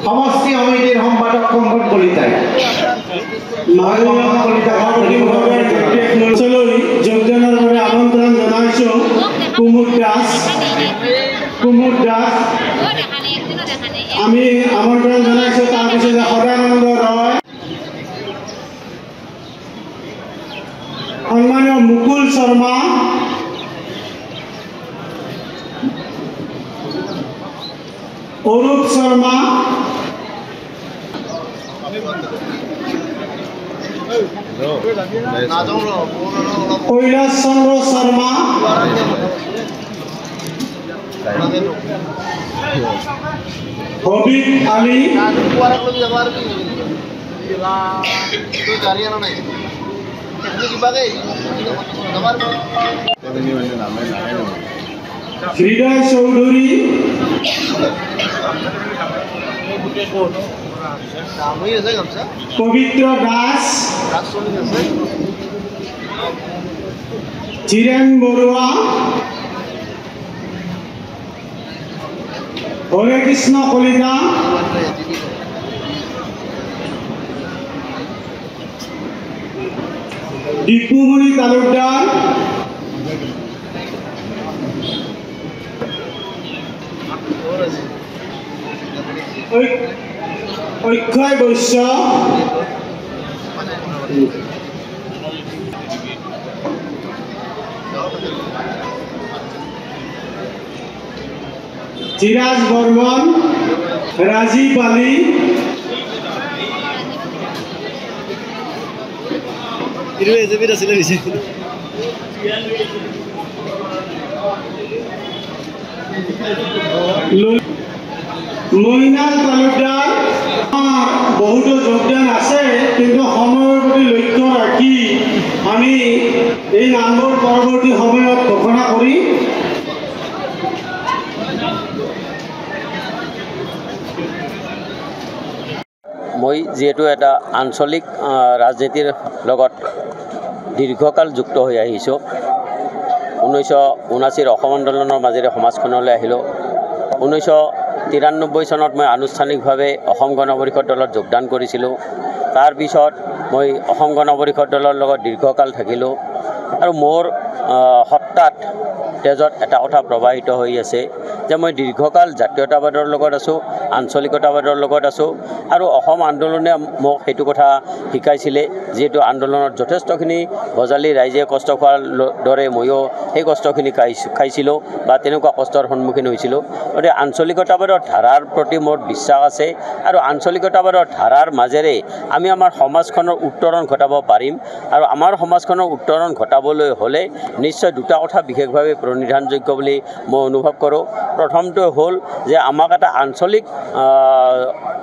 সমষ্টি সমিতিৰ সম্পাদক কংকন কলিতাই অঞ্চললৈ যোগদানৰ বাবে আমন্ত্ৰণ জনাইছোঁ। কুমুদ দাস আমি আমন্ত্ৰণ জনাইছোঁ। তাৰপিছত সদানন্দ ৰয়, সন্মানীয় মুকুল শৰ্মা, অৰূপ শৰ্মা, কৈলাশ চন্দ্ৰ শৰ্মা, হবিব আলী, হৃদয় চৌধুৰী, পবিত্ৰ দাস, ধীৰেন বৰুৱা, হৰে কৃষ্ণ কলিতা, দীপুমণি তালুকদাৰ, অক্ষয় বৈশ্য, ধীৰাজ বৰ্মন, ৰাজীৱ আলী, মইনাল তালুকদাৰ। বহুতো যোগদান আছে, কিন্তু সময়ৰ প্ৰতি লক্ষ্য ৰাখি আমি এই নামবোৰ পৰৱৰ্তী সময়ত ঘোষণা কৰি মই যেহেতু এটা আঞ্চলিক ৰাজনীতিৰ লগত দীৰ্ঘকাল যুক্ত হৈ আহিছোঁ। 1979 অসম আন্দোলনৰ মাজেৰে সমাজখনলৈ আহিলোঁ। 1993 চনত মই আনুষ্ঠানিকভাৱে অসম গণ পৰিষদ দলত যোগদান কৰিছিলোঁ। তাৰপিছত মই অসম গণ পৰিষদ দলৰ লগত দীৰ্ঘকাল থাকিলোঁ আৰু মোৰ সত্তাত তেজত এটা কথা প্ৰবাহিত হৈ আছে যে মই দীৰ্ঘকাল জাতীয়তাবাদৰ লগত আছোঁ, আঞ্চলিকতাবাদৰ লগত আছোঁ আৰু অসম আন্দোলনে মোক সেইটো কথা শিকাইছিলে। যিহেতু আন্দোলনত যথেষ্টখিনি বজালী ৰাইজে কষ্ট খোৱাৰ দৰে ময়ো সেই কষ্টখিনি খাইছিলোঁ বা তেনেকুৱা কষ্টৰ সন্মুখীন হৈছিলোঁ। গতিকে আঞ্চলিকতাবাদৰ ধাৰাৰ প্ৰতি মোৰ বিশ্বাস আছে আৰু আঞ্চলিকতাবাদৰ ধাৰাৰ মাজেৰে আমি আমাৰ সমাজখনৰ উত্তৰণ ঘটাব পাৰিম। আৰু আমাৰ সমাজখনৰ উত্তৰণ ঘটাবলৈ হ'লে নিশ্চয় দুটা কথা বিশেষভাৱে প্ৰণিধানযোগ্য বুলি মই অনুভৱ কৰোঁ। প্ৰথমটো হ'ল যে আমাক এটা আঞ্চলিক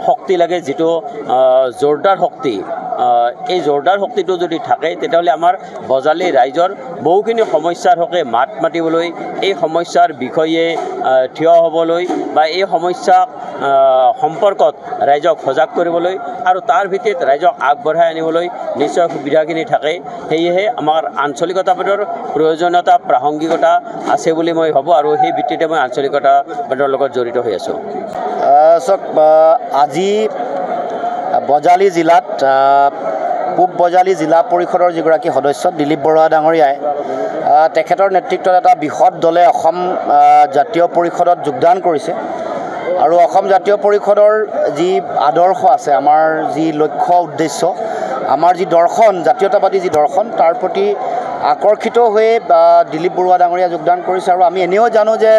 শক্তি লাগে, যিটো জোৰদাৰ শক্তি। এই জোৰদাৰ শক্তিটো যদি থাকে তেতিয়াহ'লে আমাৰ বজালী ৰাইজৰ বহুখিনি সমস্যাৰ হকে মাত মাতিবলৈ, এই সমস্যাৰ বিষয়ে থিয় হ'বলৈ বা এই সমস্যা সম্পৰ্কত ৰাইজক সজাগ কৰিবলৈ আৰু তাৰ ভিত্তিত ৰাইজক আগবঢ়াই আনিবলৈ নিশ্চয় সুবিধাখিনি থাকে। সেয়েহে আমাৰ আঞ্চলিকতাবাদৰ প্ৰয়োজনীয়তা, প্ৰাসংগিকতা আছে বুলি মই ভাবোঁ আৰু সেই ভিত্তিতে মই আঞ্চলিকতাবাদৰ লগত জড়িত হৈ আছোঁ। চাওক, আজি বজালী জিলাত পূব বজালী জিলা পৰিষদৰ যিগৰাকী সদস্য দিলীপ বৰুৱা ডাঙৰীয়াই তেখেতৰ নেতৃত্বত এটা বৃহৎ দলে অসম জাতীয় পৰিষদত যোগদান কৰিছে আৰু অসম জাতীয় পৰিষদৰ যি আদৰ্শ আছে, আমাৰ যি লক্ষ্য উদ্দেশ্য, আমাৰ যি দৰ্শন, জাতীয়তাবাদী যি দৰ্শন, তাৰ প্ৰতি আকৰ্ষিত হৈ দিলীপ বৰুৱা ডাঙৰীয়া যোগদান কৰিছে। আৰু আমি এনেও জানো যে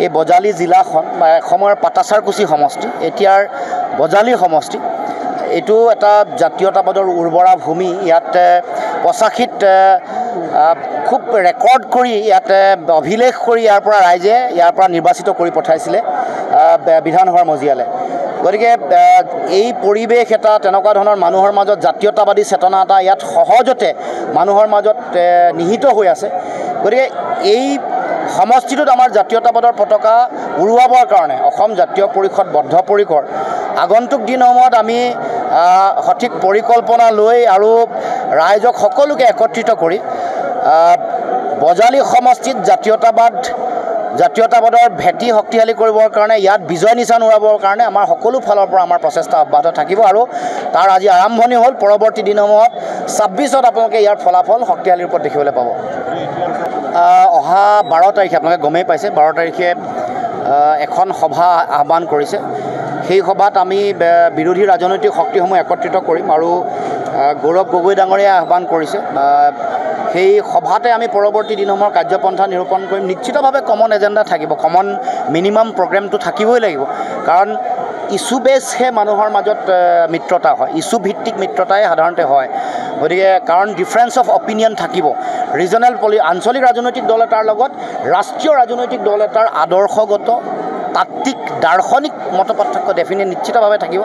এই বজালী জিলাখন বা এসময়ৰ পাটাচাৰকুছি সমষ্টি, এতিয়াৰ বজালী সমষ্টি, এইটো এটা জাতীয়তাবাদৰ উৰ্বৰা ভূমি। ইয়াত 85ত খুব ৰেকৰ্ড কৰি, ইয়াত অভিলেখ কৰি ইয়াৰ পৰা ৰাইজে ইয়াৰ পৰা নিৰ্বাচিত কৰি পঠাইছিলে বিধানসভাৰ মজিয়ালে। গতিকে এই পৰিৱেশ এটা, তেনেকুৱা ধৰণৰ মানুহৰ মাজত জাতীয়তাবাদী চেতনা এটা ইয়াত সহজতে মানুহৰ মাজত নিহিত হৈ আছে। গতিকে এই সমষ্টিটোত আমাৰ জাতীয়তাবাদৰ পতাকা উৰুৱাবৰ কাৰণে অসম জাতীয় পৰিষদ বদ্ধপৰিকৰ। আগন্তুক দিনসমূহত আমি সঠিক পৰিকল্পনা লৈ আৰু ৰাইজক সকলোকে একত্ৰিত কৰি বজালী সমষ্টিত জাতীয়তাবাদ জাতীয়তাবাদৰ ভেটি শক্তিশালী কৰিবৰ কাৰণে ইয়াত বিজয় নিশান উৰাবৰ কাৰণে আমাৰ সকলো ফালৰ পৰা আমাৰ প্ৰচেষ্টা অব্যাহত থাকিব আৰু তাৰ আজি আৰম্ভণি হ'ল পৰৱৰ্তী দিনসমূহত 26ত আপোনালোকে ইয়াৰ ফলাফল শক্তিশালী ৰূপত দেখিবলৈ পাব অহা 12 তাৰিখে আপোনালোকে গমেই পাইছে 12 তাৰিখে এখন সভা আহ্বান কৰিছে সেই সভাত আমি বিৰোধী ৰাজনৈতিক শক্তিসমূহ একত্ৰিত কৰিম আৰু গৌৰৱ গগৈ ডাঙৰীয়াই আহ্বান কৰিছে সেই সভাতে আমি পৰৱৰ্তী দিনসমূহৰ কাৰ্যপন্থা নিৰূপণ কৰিম নিশ্চিতভাৱে কমন এজেণ্ডা থাকিব কমন মিনিমাম প্ৰগ্ৰেমটো থাকিবই লাগিব কাৰণ ইছ্যু বেছহে মানুহৰ মাজত মিত্ৰতা হয় ইছ্যু ভিত্তিক মিত্ৰতাই সাধাৰণতে হয় গতিকে কাৰণ ডিফাৰেঞ্চ অফ অপিনিয়ন থাকিব ৰিজনেল আঞ্চলিক ৰাজনৈতিক দল এটাৰ লগত ৰাষ্ট্ৰীয় ৰাজনৈতিক দল এটাৰ আদৰ্শগত তাত্ত্বিক দাৰ্শনিক মত পাৰ্থক্য নিশ্চিতভাৱে থাকিব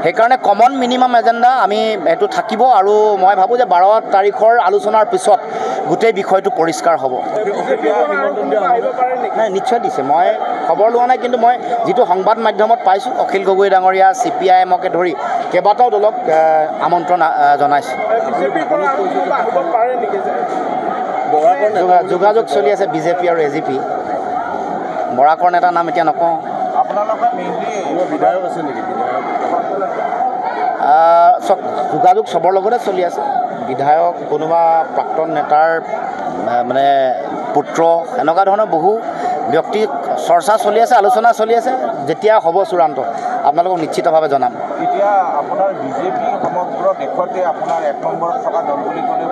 সেইকাৰণে কমন মিনিমাম এজেণ্ডা আমি এইটো থাকিব আৰু মই ভাবোঁ যে 12 তাৰিখৰ আলোচনাৰ পিছত গোটেই বিষয়টো পৰিষ্কাৰ হ'ব নাই নিশ্চয় দিছে মই খবৰ লোৱা নাই কিন্তু মই যিটো সংবাদ মাধ্যমত পাইছোঁ অখিল গগৈ ডাঙৰীয়া CPIMকে ধৰি কেইবাটাও দলক আমন্ত্ৰণ জনাইছে যোগাযোগ চলি আছে বিজেপি আৰু AGP বৰাকৰ নেতাৰ নাম এতিয়া নকওঁ যোগাযোগ চবৰ লগতে চলি আছে বিধায়ক কোনোবা প্ৰাক্তন নেতাৰ মানে পুত্ৰ এনেকুৱা ধৰণৰ বহু ব্যক্তি চৰ্চা চলি আছে আলোচনা চলি আছে যেতিয়া হ'ব চূড়ান্ত আপোনালোকক নিশ্চিতভাৱে জনাম এতিয়া আপোনাৰ বিজেপি সমগ্ৰ দেশতে আপোনাৰ 1 নম্বৰত থকা দল বুলি ক'লে